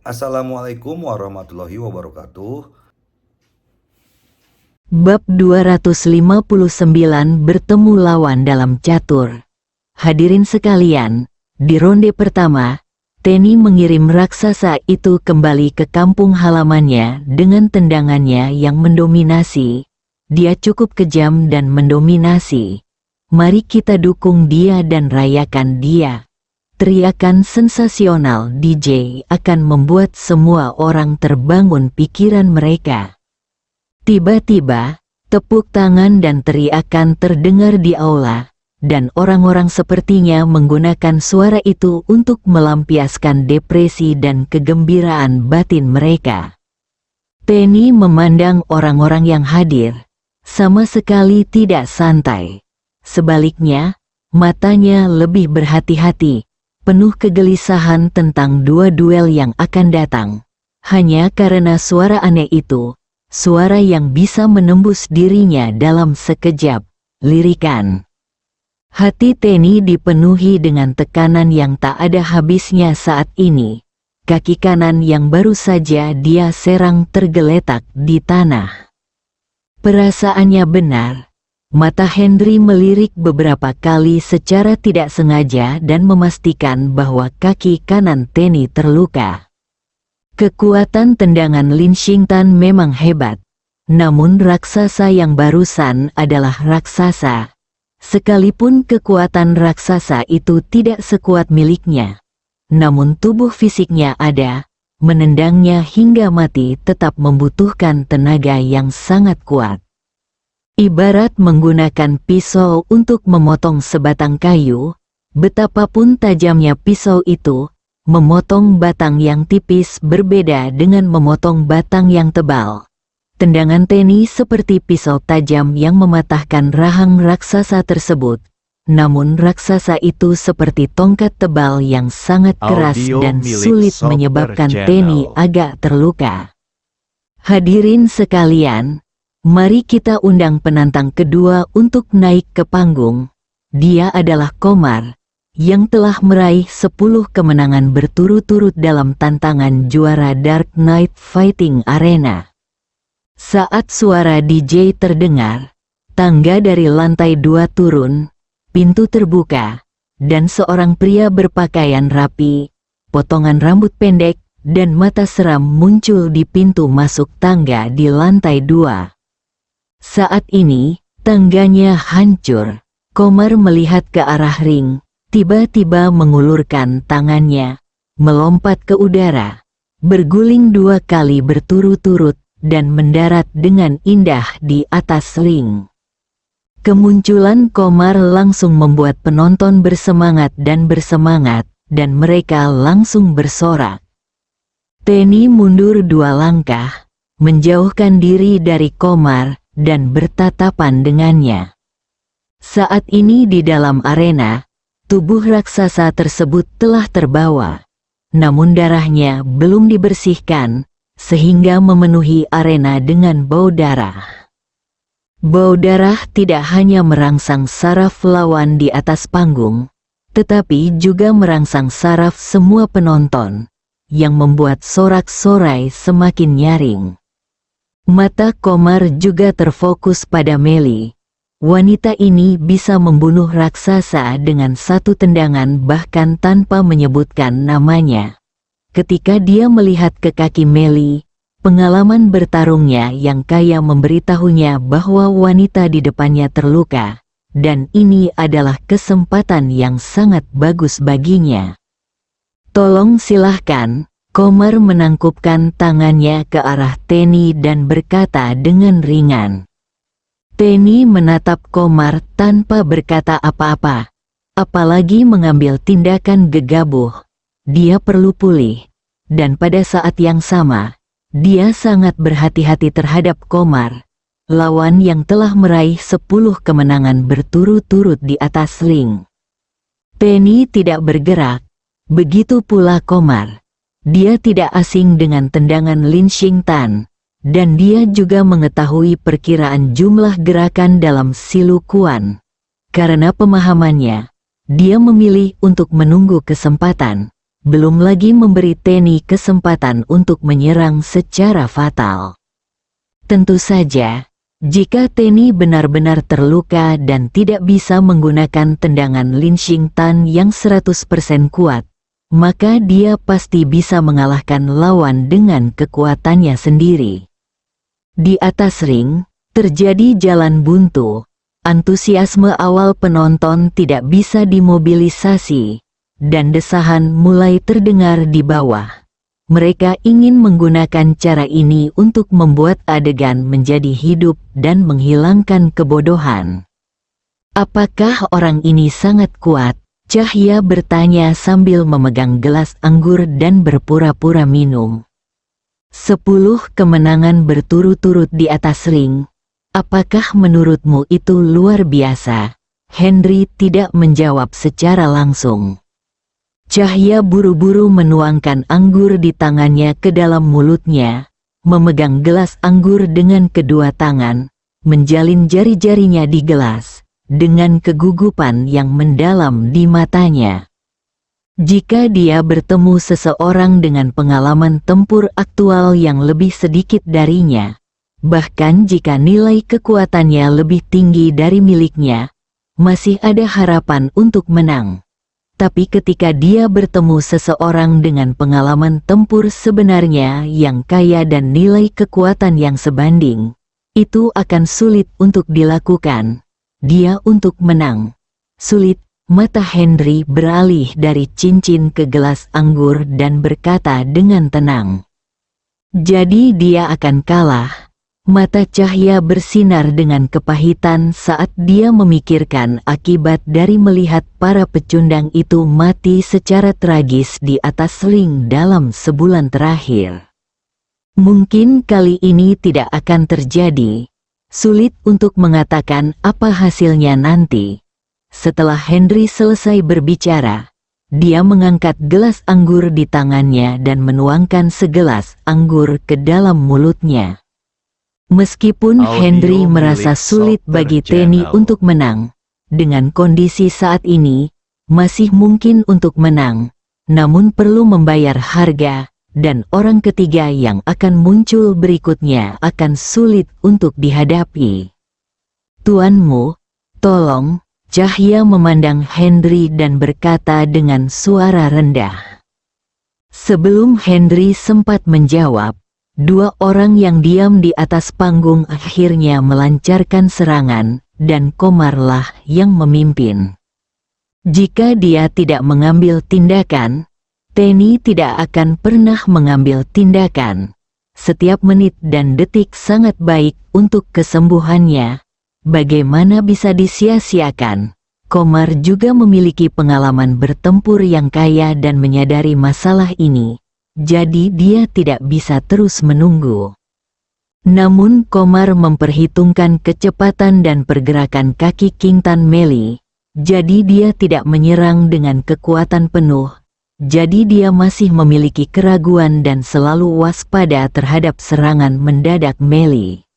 Assalamualaikum warahmatullahi wabarakatuh. Bab 259 bertemu lawan dalam catur. Hadirin sekalian, di ronde pertama, Teni mengirim raksasa itu kembali ke kampung halamannya dengan tendangannya yang mendominasi. Dia cukup kejam dan mendominasi. Mari kita dukung dia dan rayakan dia. Teriakan sensasional DJ akan membuat semua orang terbangun pikiran mereka. Tiba-tiba, tepuk tangan dan teriakan terdengar di aula, dan orang-orang sepertinya menggunakan suara itu untuk melampiaskan depresi dan kegembiraan batin mereka. Teni memandang orang-orang yang hadir, sama sekali tidak santai. Sebaliknya, matanya lebih berhati-hati, penuh kegelisahan tentang dua duel yang akan datang. Hanya karena suara aneh itu, suara yang bisa menembus dirinya dalam sekejap, lirikan. Hati Teni dipenuhi dengan tekanan yang tak ada habisnya saat ini. Kaki kanan yang baru saja dia serang tergeletak di tanah. Perasaannya benar. Mata Henry melirik beberapa kali secara tidak sengaja dan memastikan bahwa kaki kanan Teni terluka. Kekuatan tendangan Lin Xingtan memang hebat. Namun raksasa yang barusan adalah raksasa. Sekalipun kekuatan raksasa itu tidak sekuat miliknya, namun tubuh fisiknya ada, menendangnya hingga mati tetap membutuhkan tenaga yang sangat kuat. Ibarat menggunakan pisau untuk memotong sebatang kayu, betapapun tajamnya pisau itu, memotong batang yang tipis berbeda dengan memotong batang yang tebal. Tendangan Teni seperti pisau tajam yang mematahkan rahang raksasa tersebut. Namun raksasa itu seperti tongkat tebal yang sangat keras dan sulit menyebabkan Teni agak terluka. Hadirin sekalian, mari kita undang penantang kedua untuk naik ke panggung. Dia adalah Komar, yang telah meraih 10 kemenangan berturut-turut dalam tantangan juara Dark Knight Fighting Arena. Saat suara DJ terdengar, tangga dari lantai 2 turun, pintu terbuka, dan seorang pria berpakaian rapi, potongan rambut pendek, dan mata seram muncul di pintu masuk tangga di lantai 2. Saat ini, tangganya hancur. Komar melihat ke arah ring, tiba-tiba mengulurkan tangannya, melompat ke udara, berguling 2 kali berturut-turut, dan mendarat dengan indah di atas ring. Kemunculan Komar langsung membuat penonton bersemangat, dan mereka langsung bersorak. Teni mundur 2 langkah, menjauhkan diri dari Komar, dan bertatapan dengannya. Saat ini di dalam arena, tubuh raksasa tersebut telah terbawa. Namun darahnya belum dibersihkan, sehingga memenuhi arena dengan bau darah. Bau darah tidak hanya merangsang saraf lawan di atas panggung, tetapi juga merangsang saraf semua penonton, yang membuat sorak-sorai semakin nyaring. Mata Komar juga terfokus pada Meli. Wanita ini bisa membunuh raksasa dengan 1 tendangan bahkan tanpa menyebutkan namanya. Ketika dia melihat ke kaki Meli, pengalaman bertarungnya yang kaya memberitahunya bahwa wanita di depannya terluka, dan ini adalah kesempatan yang sangat bagus baginya. Tolong silahkan. Komar menangkupkan tangannya ke arah Teni dan berkata dengan ringan. Teni menatap Komar tanpa berkata apa-apa, apalagi mengambil tindakan gegabah. Dia perlu pulih, dan pada saat yang sama, dia sangat berhati-hati terhadap Komar, lawan yang telah meraih 10 kemenangan berturut-turut di atas ring. Teni tidak bergerak, begitu pula Komar. Dia tidak asing dengan tendangan Lin Xingtan, dan dia juga mengetahui perkiraan jumlah gerakan dalam Silu Quan. Karena pemahamannya, dia memilih untuk menunggu kesempatan, belum lagi memberi Tenny kesempatan untuk menyerang secara fatal. Tentu saja, jika Tenny benar-benar terluka dan tidak bisa menggunakan tendangan Lin Xingtan yang 100% kuat, maka dia pasti bisa mengalahkan lawan dengan kekuatannya sendiri. Di atas ring, terjadi jalan buntu. Antusiasme awal penonton tidak bisa dimobilisasi, dan desahan mulai terdengar di bawah. Mereka ingin menggunakan cara ini untuk membuat adegan menjadi hidup dan menghilangkan kebodohan. Apakah orang ini sangat kuat? Cahya bertanya sambil memegang gelas anggur dan berpura-pura minum. 10 kemenangan berturut-turut di atas ring. Apakah menurutmu itu luar biasa? Henry tidak menjawab secara langsung. Cahya buru-buru menuangkan anggur di tangannya ke dalam mulutnya, memegang gelas anggur dengan kedua tangan, menjalin jari-jarinya di gelas, dengan kegugupan yang mendalam di matanya. Jika dia bertemu seseorang dengan pengalaman tempur aktual yang lebih sedikit darinya, bahkan jika nilai kekuatannya lebih tinggi dari miliknya, masih ada harapan untuk menang. Tapi ketika dia bertemu seseorang dengan pengalaman tempur sebenarnya yang kaya dan nilai kekuatan yang sebanding, itu akan sulit untuk dilakukan. Dia untuk menang. Sulit. Mata Henry beralih dari cincin ke gelas anggur dan berkata dengan tenang. Jadi dia akan kalah. Mata Cahya bersinar dengan kepahitan saat dia memikirkan akibat dari melihat para pecundang itu mati secara tragis di atas ring dalam sebulan terakhir. Mungkin kali ini tidak akan terjadi. Sulit untuk mengatakan apa hasilnya nanti. Setelah Henry selesai berbicara, dia mengangkat gelas anggur di tangannya dan menuangkan segelas anggur ke dalam mulutnya. Meskipun Henry merasa sulit bagi Tenny untuk menang, dengan kondisi saat ini, masih mungkin untuk menang, namun perlu membayar harga, dan orang ketiga yang akan muncul berikutnya akan sulit untuk dihadapi. Tuanmu, tolong. Cahya memandang Henry dan berkata dengan suara rendah. Sebelum Henry sempat menjawab, dua orang yang diam di atas panggung akhirnya melancarkan serangan, dan Komarlah yang memimpin. Jika dia tidak mengambil tindakan, Tenny tidak akan pernah mengambil tindakan. Setiap menit dan detik sangat baik untuk kesembuhannya. Bagaimana bisa disia-siakan? Komar juga memiliki pengalaman bertempur yang kaya dan menyadari masalah ini. Jadi dia tidak bisa terus menunggu. Namun Komar memperhitungkan kecepatan dan pergerakan kaki King Tan Meli. Jadi dia tidak menyerang dengan kekuatan penuh. Jadi dia masih memiliki keraguan dan selalu waspada terhadap serangan mendadak Meli.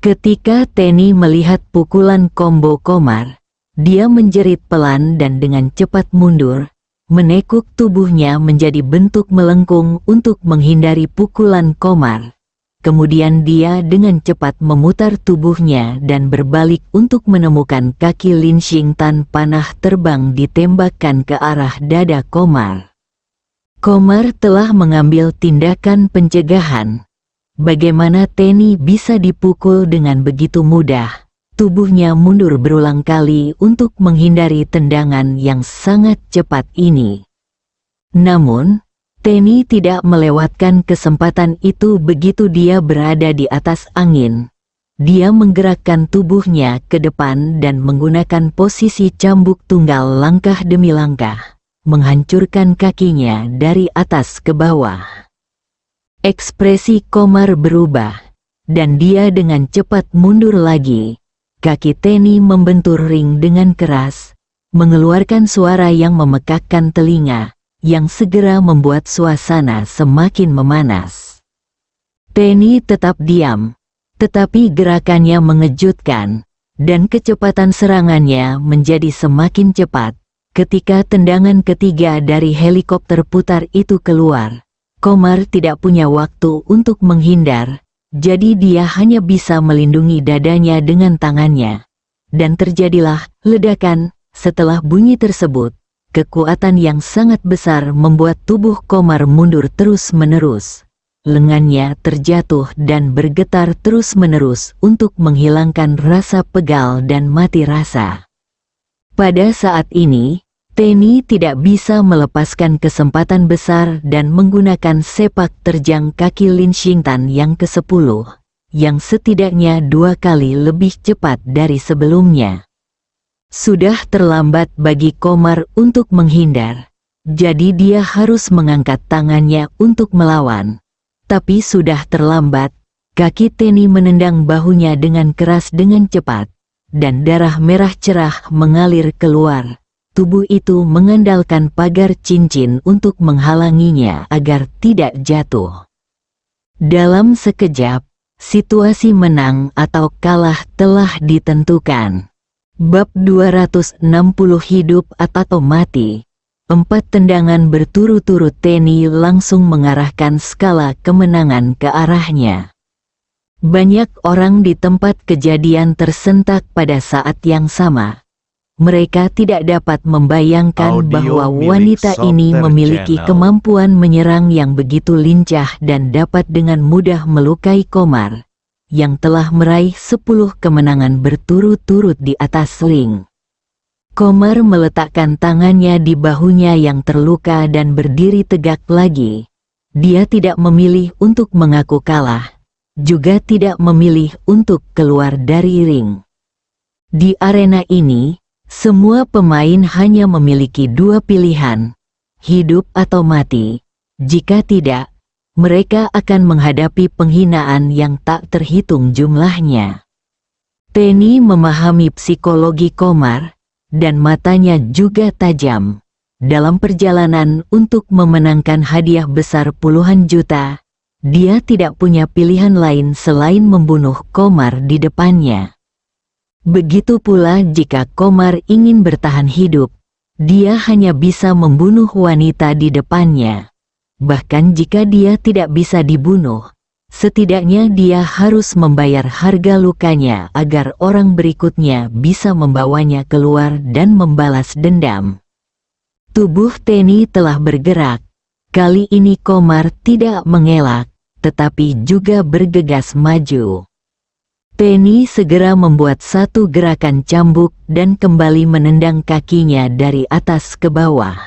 Ketika Tenny melihat pukulan combo Komar, dia menjerit pelan dan dengan cepat mundur, menekuk tubuhnya menjadi bentuk melengkung untuk menghindari pukulan Komar. Kemudian dia dengan cepat memutar tubuhnya dan berbalik untuk menemukan kaki Lin Xingtan panah terbang ditembakkan ke arah dada Komar. Komar telah mengambil tindakan pencegahan. Bagaimana Tenny bisa dipukul dengan begitu mudah? Tubuhnya mundur berulang kali untuk menghindari tendangan yang sangat cepat ini. Namun, Tenny tidak melewatkan kesempatan itu begitu dia berada di atas angin. Dia menggerakkan tubuhnya ke depan dan menggunakan posisi cambuk tunggal langkah demi langkah, menghancurkan kakinya dari atas ke bawah. Ekspresi Komar berubah, dan dia dengan cepat mundur lagi. Kaki Tenny membentur ring dengan keras, mengeluarkan suara yang memekakkan telinga, yang segera membuat suasana semakin memanas. Tenny tetap diam, tetapi gerakannya mengejutkan, dan kecepatan serangannya menjadi semakin cepat, Ketika tendangan ketiga dari helikopter putar itu keluar, Komar tidak punya waktu untuk menghindar, jadi dia hanya bisa melindungi dadanya dengan tangannya. Dan terjadilah ledakan. Setelah bunyi tersebut, kekuatan yang sangat besar membuat tubuh Komar mundur terus-menerus. Lengannya terjatuh dan bergetar terus-menerus untuk menghilangkan rasa pegal dan mati rasa. Pada saat ini, Tenny tidak bisa melepaskan kesempatan besar dan menggunakan sepak terjang kaki Lin Xingtan yang ke-10, yang setidaknya 2 kali lebih cepat dari sebelumnya. Sudah terlambat bagi Komar untuk menghindar, jadi dia harus mengangkat tangannya untuk melawan. Tapi sudah terlambat, kaki Tenny menendang bahunya dengan keras dengan cepat, dan darah merah cerah mengalir keluar. Tubuh itu mengandalkan pagar cincin untuk menghalanginya agar tidak jatuh. Dalam sekejap, situasi menang atau kalah telah ditentukan. Bab 260 hidup atau mati. 4 tendangan berturut-turut Tenny langsung mengarahkan skala kemenangan ke arahnya. Banyak orang di tempat kejadian tersentak pada saat yang sama. Mereka tidak dapat membayangkan bahwa wanita ini memiliki kemampuan menyerang yang begitu lincah dan dapat dengan mudah melukai Komar, yang telah meraih 10 kemenangan berturut-turut di atas ring. Komar meletakkan tangannya di bahunya yang terluka dan berdiri tegak lagi. Dia tidak memilih untuk mengaku kalah, juga tidak memilih untuk keluar dari ring. Di arena ini, semua pemain hanya memiliki 2 pilihan, hidup atau mati. Jika tidak, mereka akan menghadapi penghinaan yang tak terhitung jumlahnya. Tenny memahami psikologi Komar, dan matanya juga tajam. Dalam perjalanan untuk memenangkan hadiah besar puluhan juta, dia tidak punya pilihan lain selain membunuh Komar di depannya. Begitu pula jika Komar ingin bertahan hidup, dia hanya bisa membunuh wanita di depannya. Bahkan jika dia tidak bisa dibunuh, setidaknya dia harus membayar harga lukanya agar orang berikutnya bisa membawanya keluar dan membalas dendam. Tubuh Tenny telah bergerak. Kali ini Komar tidak mengelak, tetapi juga bergegas maju. Tenny segera membuat satu gerakan cambuk dan kembali menendang kakinya dari atas ke bawah.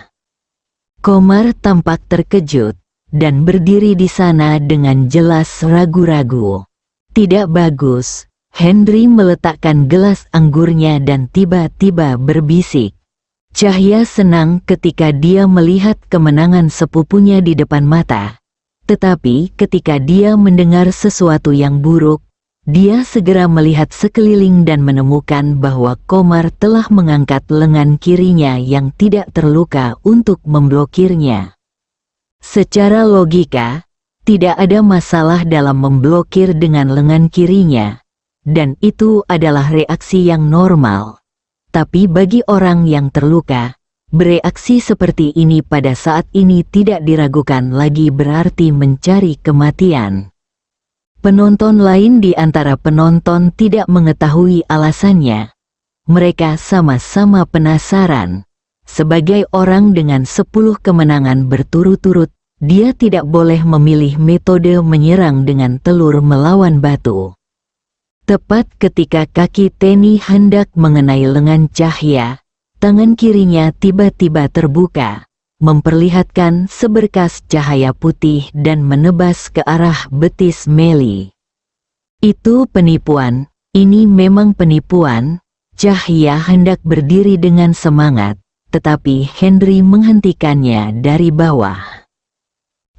Komar tampak terkejut, dan berdiri di sana dengan jelas ragu-ragu. Tidak bagus, Henry meletakkan gelas anggurnya dan tiba-tiba berbisik. Cahya senang ketika dia melihat kemenangan sepupunya di depan mata. Tetapi ketika dia mendengar sesuatu yang buruk, dia segera melihat sekeliling dan menemukan bahwa Komar telah mengangkat lengan kirinya yang tidak terluka untuk memblokirnya. Secara logika, tidak ada masalah dalam memblokir dengan lengan kirinya, dan itu adalah reaksi yang normal. Tapi bagi orang yang terluka, bereaksi seperti ini pada saat ini tidak diragukan lagi berarti mencari kematian. Penonton lain di antara penonton tidak mengetahui alasannya. Mereka sama-sama penasaran. Sebagai orang dengan 10 kemenangan berturut-turut, dia tidak boleh memilih metode menyerang dengan telur melawan batu. Tepat ketika kaki Tenny hendak mengenai lengan Cahya, tangan kirinya tiba-tiba terbuka, memperlihatkan seberkas cahaya putih dan menebas ke arah betis Meli. Itu penipuan, ini memang penipuan. Cahya hendak berdiri dengan semangat, tetapi Henry menghentikannya dari bawah.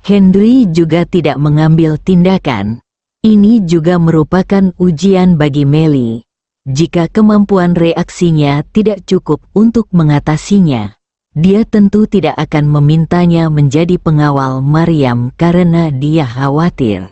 Henry juga tidak mengambil tindakan. Ini juga merupakan ujian bagi Meli. Jika kemampuan reaksinya tidak cukup untuk mengatasinya, dia tentu tidak akan memintanya menjadi pengawal Maryam karena dia khawatir.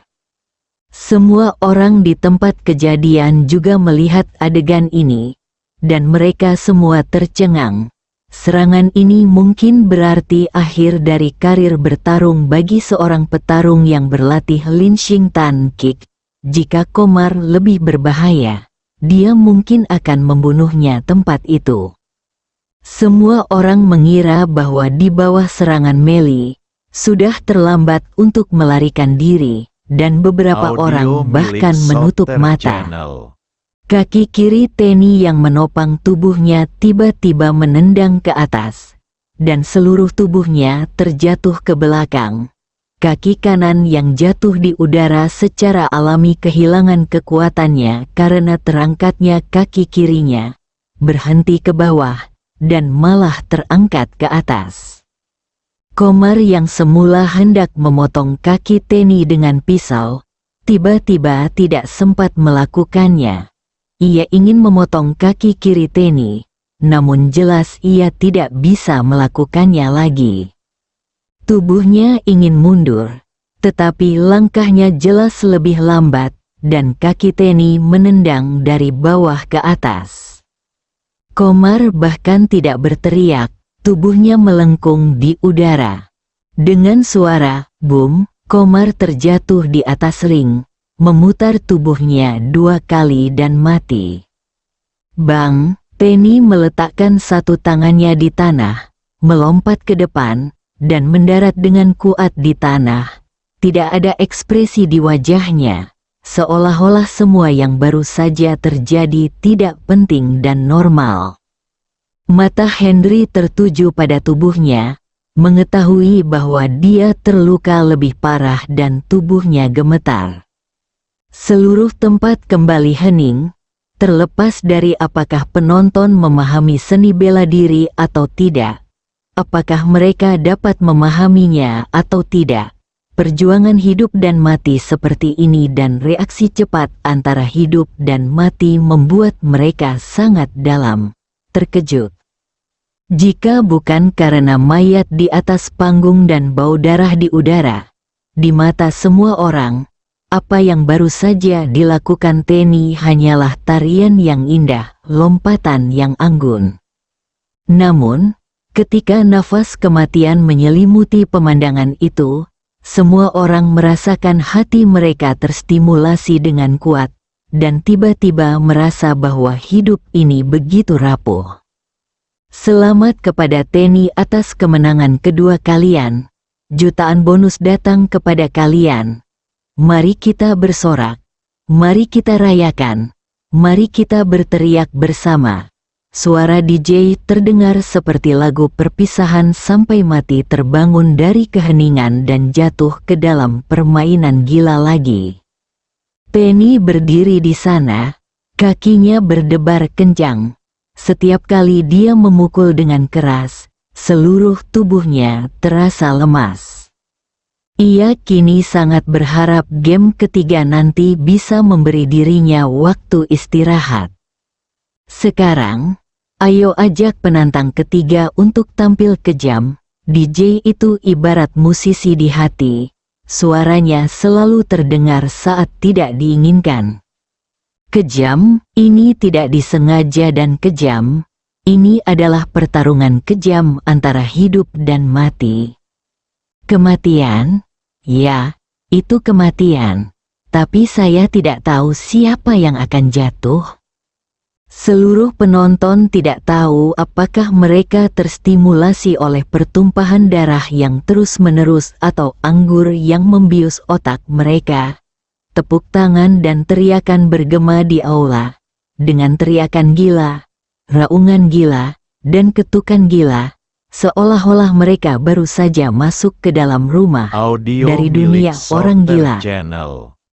Semua orang di tempat kejadian juga melihat adegan ini, dan mereka semua tercengang. Serangan ini mungkin berarti akhir dari karir bertarung bagi seorang petarung yang berlatih Linshing Tan Kick. Jika Komar lebih berbahaya, dia mungkin akan membunuhnya tempat itu. Semua orang mengira bahwa di bawah serangan Meli, sudah terlambat untuk melarikan diri, dan beberapa orang bahkan menutup mata. Kaki kiri Tenny yang menopang tubuhnya tiba-tiba menendang ke atas, dan seluruh tubuhnya terjatuh ke belakang. Kaki kanan yang jatuh di udara secara alami kehilangan kekuatannya karena terangkatnya kaki kirinya, berhenti ke bawah, dan malah terangkat ke atas. Komar yang semula hendak memotong kaki Tenny dengan pisau, tiba-tiba tidak sempat melakukannya. Ia ingin memotong kaki kiri Tenny, namun jelas ia tidak bisa melakukannya lagi. Tubuhnya ingin mundur, tetapi langkahnya jelas lebih lambat, dan kaki Tenny menendang dari bawah ke atas. Komar bahkan tidak berteriak, tubuhnya melengkung di udara. Dengan suara boom, Komar terjatuh di atas ring, memutar tubuhnya 2 kali dan mati. Bang, Tenny meletakkan satu tangannya di tanah, melompat ke depan, dan mendarat dengan kuat di tanah. Tidak ada ekspresi di wajahnya, seolah-olah semua yang baru saja terjadi tidak penting dan normal. Mata Henry tertuju pada tubuhnya, mengetahui bahwa dia terluka lebih parah dan tubuhnya gemetar. Seluruh tempat kembali hening, terlepas dari apakah penonton memahami seni bela diri atau tidak. Apakah mereka dapat memahaminya atau tidak. Perjuangan hidup dan mati seperti ini dan reaksi cepat antara hidup dan mati membuat mereka sangat dalam terkejut. Jika bukan karena mayat di atas panggung dan bau darah di udara, di mata semua orang, apa yang baru saja dilakukan Tenny hanyalah tarian yang indah, lompatan yang anggun. Namun, ketika nafas kematian menyelimuti pemandangan itu, semua orang merasakan hati mereka terstimulasi dengan kuat, dan tiba-tiba merasa bahwa hidup ini begitu rapuh. Selamat kepada Tenny atas kemenangan kedua kalian. Jutaan bonus datang kepada kalian. Mari kita bersorak, mari kita rayakan, mari kita berteriak bersama. Suara DJ terdengar seperti lagu perpisahan sampai mati terbangun dari keheningan dan jatuh ke dalam permainan gila lagi. Tenny berdiri di sana, kakinya berdebar kencang. Setiap kali dia memukul dengan keras, seluruh tubuhnya terasa lemas. Ia kini sangat berharap game ketiga nanti bisa memberi dirinya waktu istirahat. Sekarang, ayo ajak penantang ketiga untuk tampil kejam. DJ itu ibarat musisi di hati, suaranya selalu terdengar saat tidak diinginkan. Kejam, ini tidak disengaja dan kejam, ini adalah pertarungan kejam antara hidup dan mati. Kematian? Ya, itu kematian. Tapi saya tidak tahu siapa yang akan jatuh. Seluruh penonton tidak tahu apakah mereka terstimulasi oleh pertumpahan darah yang terus-menerus atau anggur yang membius otak mereka. Tepuk tangan dan teriakan bergema di aula. Dengan teriakan gila, raungan gila, dan ketukan gila, seolah-olah mereka baru saja masuk ke dalam rumah dari dunia orang gila.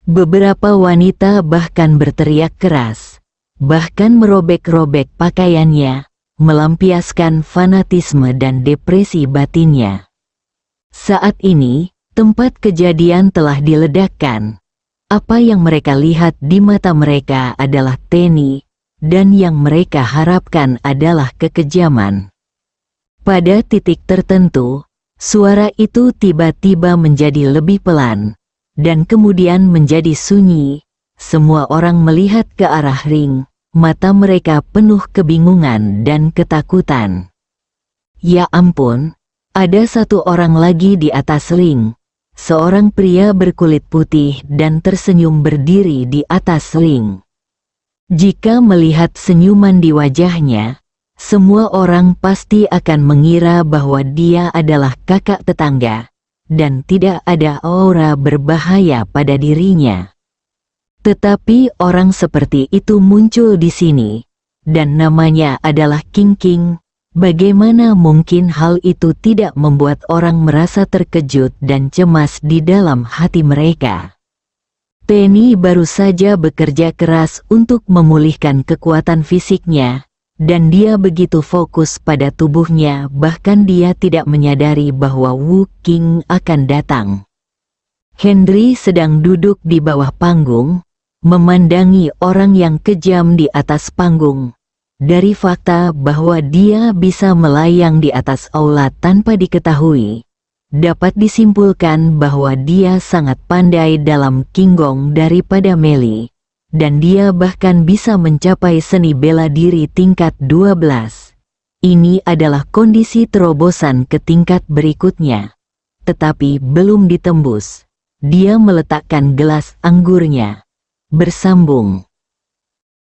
Beberapa wanita bahkan berteriak keras, bahkan merobek-robek pakaiannya, melampiaskan fanatisme dan depresi batinnya. Saat ini, tempat kejadian telah diledakkan. Apa yang mereka lihat di mata mereka adalah Tenny, dan yang mereka harapkan adalah kekejaman. Pada titik tertentu, suara itu tiba-tiba menjadi lebih pelan, dan kemudian menjadi sunyi. Semua orang melihat ke arah ring, mata mereka penuh kebingungan dan ketakutan. Ya ampun, ada satu orang lagi di atas ring. Seorang pria berkulit putih dan tersenyum berdiri di atas ring. Jika melihat senyuman di wajahnya, semua orang pasti akan mengira bahwa dia adalah kakak tetangga, dan tidak ada aura berbahaya pada dirinya. Tetapi orang seperti itu muncul di sini, dan namanya adalah King King. Bagaimana mungkin hal itu tidak membuat orang merasa terkejut dan cemas di dalam hati mereka? Tenny baru saja bekerja keras untuk memulihkan kekuatan fisiknya, dan dia begitu fokus pada tubuhnya bahkan dia tidak menyadari bahwa Wu Qing akan datang. Henry sedang duduk di bawah panggung, memandangi orang yang kejam di atas panggung. Dari fakta bahwa dia bisa melayang di atas aula tanpa diketahui, dapat disimpulkan bahwa dia sangat pandai dalam Qinggong daripada Meli, dan dia bahkan bisa mencapai seni bela diri tingkat 12. Ini adalah kondisi terobosan ke tingkat berikutnya. Tetapi belum ditembus. Dia meletakkan gelas anggurnya. Bersambung.